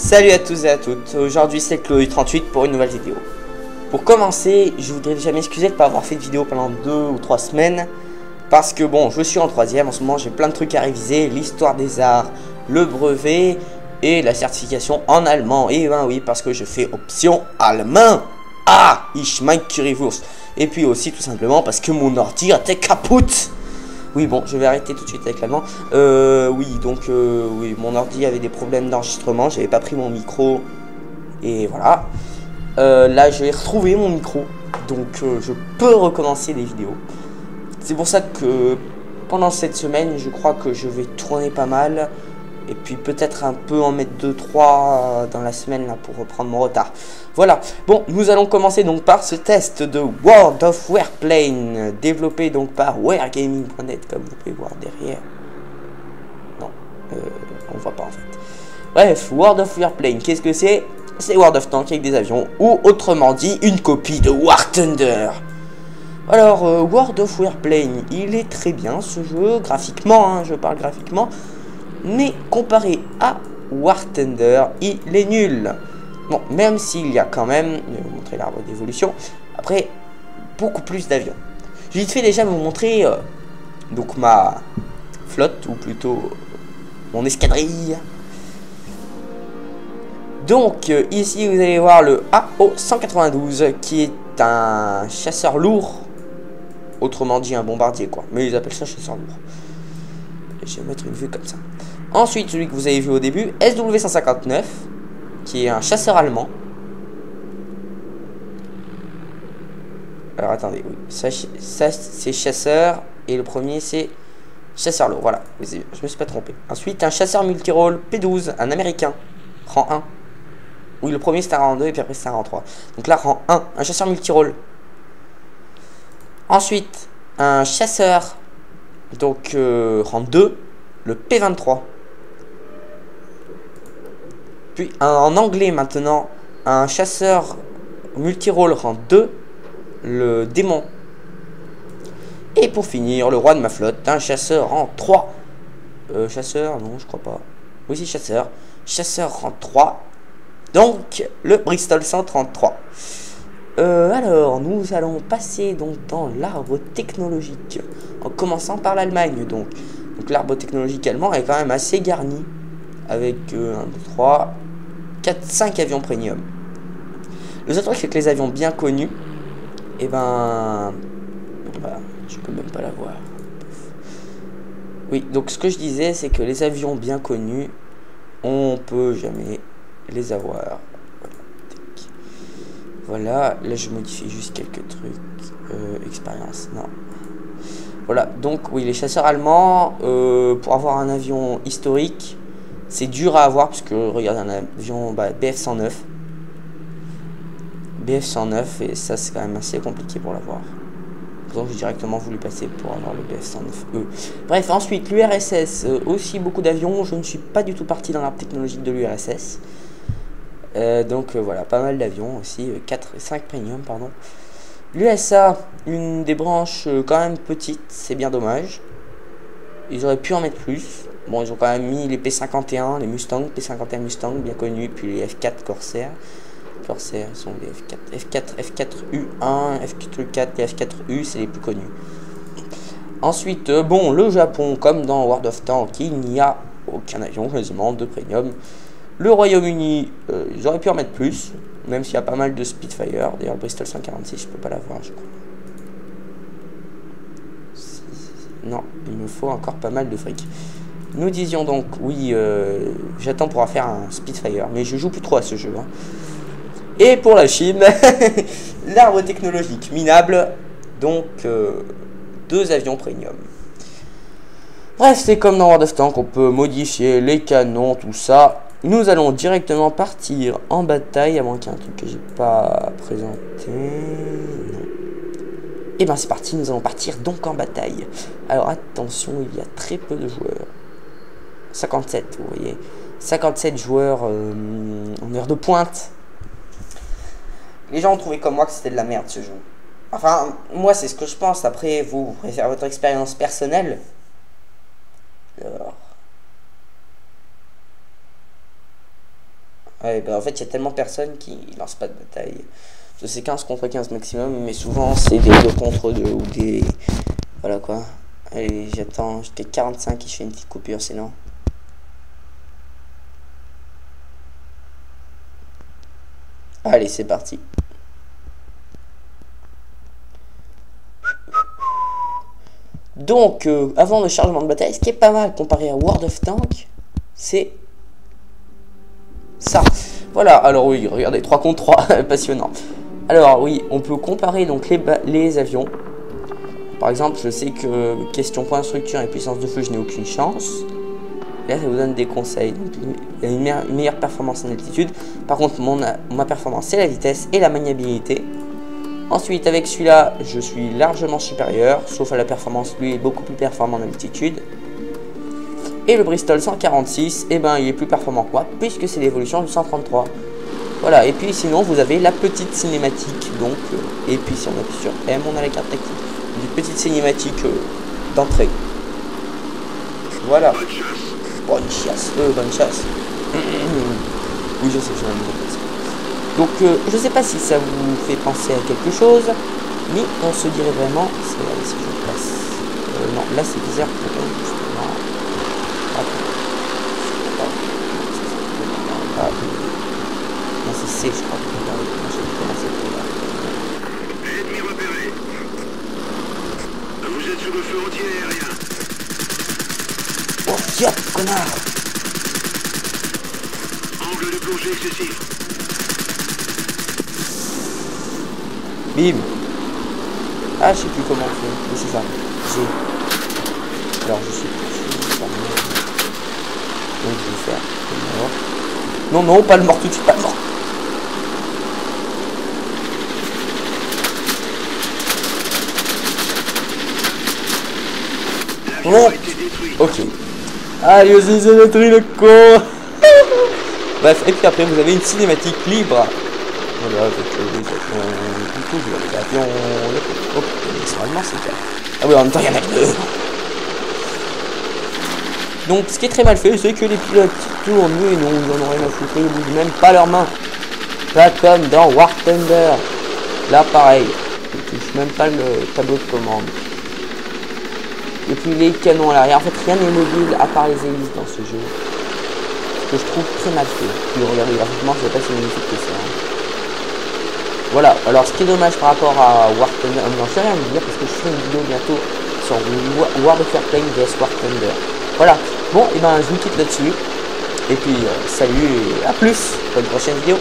Salut à tous et à toutes, aujourd'hui c'est Chloé38 pour une nouvelle vidéo. Pour commencer, je voudrais déjà m'excuser de ne pas avoir fait de vidéo pendant 2 ou 3 semaines. Parce que bon, je suis en 3ème, en ce moment j'ai plein de trucs à réviser, l'histoire des arts, le brevet et la certification en allemand. Et ben oui, parce que je fais option allemand. Ah, ich mein Currywurst. Et puis aussi tout simplement parce que mon ordi était capote. Oui, bon, je vais arrêter tout de suite avec l'allemand. Oui, mon ordi avait des problèmes d'enregistrement. J'avais pas pris mon micro. Et voilà. Là, je vais retrouver mon micro. Donc, je peux recommencer les vidéos. C'est pour ça que pendant cette semaine, je crois que je vais tourner pas mal. Et puis peut-être un peu en mettre 2-3 dans la semaine là pour reprendre mon retard. Voilà. Bon, nous allons commencer donc par ce test de World of Warplane, développé donc par Wargaming.net, comme vous pouvez voir derrière. Non, on voit pas en fait. Bref, World of Warplane, qu'est-ce que c'est? C'est World of Tanks avec des avions, ou autrement dit, une copie de War Thunder. Alors, World of Warplane, il est très bien ce jeu, graphiquement, hein, je parle graphiquement. Mais comparé à War Thunder, il est nul. Bon, même s'il y a quand même, je vais vous montrer l'arbre d'évolution, après, beaucoup plus d'avions. Je vais vite fait déjà vous montrer donc ma flotte, ou plutôt mon escadrille. Donc, ici, vous allez voir le AO-192, qui est un chasseur lourd. Autrement dit, un bombardier, quoi. Mais ils appellent ça chasseur lourd. Je vais mettre une vue comme ça. Ensuite, celui que vous avez vu au début, SW-159, qui est un chasseur allemand. Alors attendez, oui, ça c'est chasseur, et le premier c'est chasseur lourd, voilà, je me suis pas trompé. Ensuite, un chasseur multirôle P12, un américain, rang 1. Oui, le premier c'est un rang 2, et puis après c'est un rang 3. Donc là, rang 1, un chasseur multirôle. Ensuite, un chasseur, donc rang 2, le P23. Puis en anglais maintenant, un chasseur multirôle rang 2, le démon. Et pour finir, le roi de ma flotte, un chasseur rang 3. Chasseur, non, je crois pas. Oui, c'est chasseur. Chasseur rang 3. Donc, le Bristol 133. Alors, nous allons passer donc dans l'arbre technologique. En commençant par l'Allemagne, donc. Donc l'arbre technologique allemand est quand même assez garni. Avec 1, 2, 3, 4, 5 avions premium. Le seul truc c'est que les avions bien connus, et ben voilà, je peux même pas la voir. Oui, donc ce que je disais c'est que les avions bien connus, on peut jamais les avoir. Voilà, là je modifie juste quelques trucs. Expérience, non. Voilà, donc oui, les chasseurs allemands, pour avoir un avion historique, c'est dur à avoir parce que regarde un avion BF-109. BF-109 et ça c'est quand même assez compliqué pour l'avoir. Donc j'ai directement voulu passer pour avoir le BF-109E. Bref, ensuite l'URSS, aussi beaucoup d'avions. Je ne suis pas du tout parti dans l'arbre technologique de l'URSS. Voilà, pas mal d'avions aussi, 5 premium pardon. L'USA, une des branches quand même petites, c'est bien dommage. Ils auraient pu en mettre plus. Bon, ils ont quand même mis les P51, les Mustang, P51 Mustang, bien connus, puis les F4 Corsair. Corsair sont les F4, F4U1, F4 et F4U, c'est les plus connus. Ensuite, bon, le Japon, comme dans World of Tanks, il n'y a aucun avion quasiment de premium. Le Royaume-Uni, ils auraient pu en mettre plus, même s'il y a pas mal de Spitfire. D'ailleurs, le Bristol 146, je peux pas l'avoir, je crois. Non, il me faut encore pas mal de fric. Nous disions donc, oui, j'attends pour faire un Spitfire, mais je joue plus trop à ce jeu. Hein. Et pour la Chine, l'arbre technologique minable, donc 2 avions premium. Bref, c'est comme dans World of Tanks, on peut modifier les canons, tout ça. Nous allons directement partir en bataille, à moins qu'il y ait un truc que j'ai pas présenté. Non. Et ben c'est parti, nous allons partir donc en bataille. Alors attention, il y a très peu de joueurs. 57, vous voyez. 57 joueurs en heure de pointe. Les gens ont trouvé comme moi que c'était de la merde ce jeu. Enfin, moi c'est ce que je pense. Après, vous pourrez faire votre expérience personnelle. Alors, Ouais, bah en fait, il y a tellement personne qui lance pas de bataille. C'est 15 contre 15 maximum, mais souvent c'est des 2 contre 2 ou des... Voilà quoi. Allez, j'attends, j'étais 45 et je fais une petite coupure sinon. Allez, c'est parti. Donc, avant le chargement de bataille, ce qui est pas mal comparé à World of Tanks, c'est ça. Voilà, alors oui, regardez, 3 contre 3, passionnant. Alors oui, on peut comparer donc les avions. Par exemple, je sais que question point de structure et puissance de feu, je n'ai aucune chance. Là, ça vous donne des conseils. Donc, il y a une meilleure performance en altitude. Par contre, ma performance, c'est la vitesse et la maniabilité. Ensuite, avec celui-là, je suis largement supérieur, sauf à la performance, lui est beaucoup plus performant en altitude. Et le Bristol 146, eh ben, il est plus performant que moi, puisque c'est l'évolution du 133. Voilà, et puis sinon, vous avez la petite cinématique, donc, et puis si on appuie sur M, on a la carte tactique. Une petite cinématique d'entrée. Voilà. Bonne chasse, bonne chasse. Oui, je sais, je vais me dire. Donc, je sais pas si ça vous fait penser à quelque chose, mais on se dirait vraiment, allez, si je passe. Non, là c'est bizarre pour eux, justement. Non, c'est C, je crois. Ennemi repéré. Vous êtes sous le feu anti-aérien. Oh, fiat, connard! Angle de plongée excessif. Bim! Ah, je sais plus comment on fait, mais c'est ça. G. Alors, je sais plus. Donc, je vais faire le mort. Non, non, pas le mort tout de suite, pas le mort. Bon, ok. Allez, vas-y, c'est détruit le con. Bref, et puis après, vous avez une cinématique libre. Voilà, avec les avions, ok, normalement c'est clair. Ah oui, en même temps, il y en a deux. Donc, ce qui est très mal fait, c'est que les pilotes tournent, et non, ils en ont rien à foutre, ils bougent même pas leurs mains. Pas comme dans War Thunder. Là, pareil, ils touchent même pas le tableau de commande. Et puis les canons à l'arrière, en fait rien n'est mobile à part les hélices dans ce jeu. Ce que je trouve très mal fait. Puis regardez graphiquement, c'est pas si magnifique que ça. Voilà, alors ce qui est dommage par rapport à War Thunder, non, je sais rien vous dire parce que je ferai une vidéo bientôt sur World of Warplane vs War Thunder. Voilà, bon, et ben je vous quitte là-dessus. Et puis salut et à plus pour une prochaine vidéo.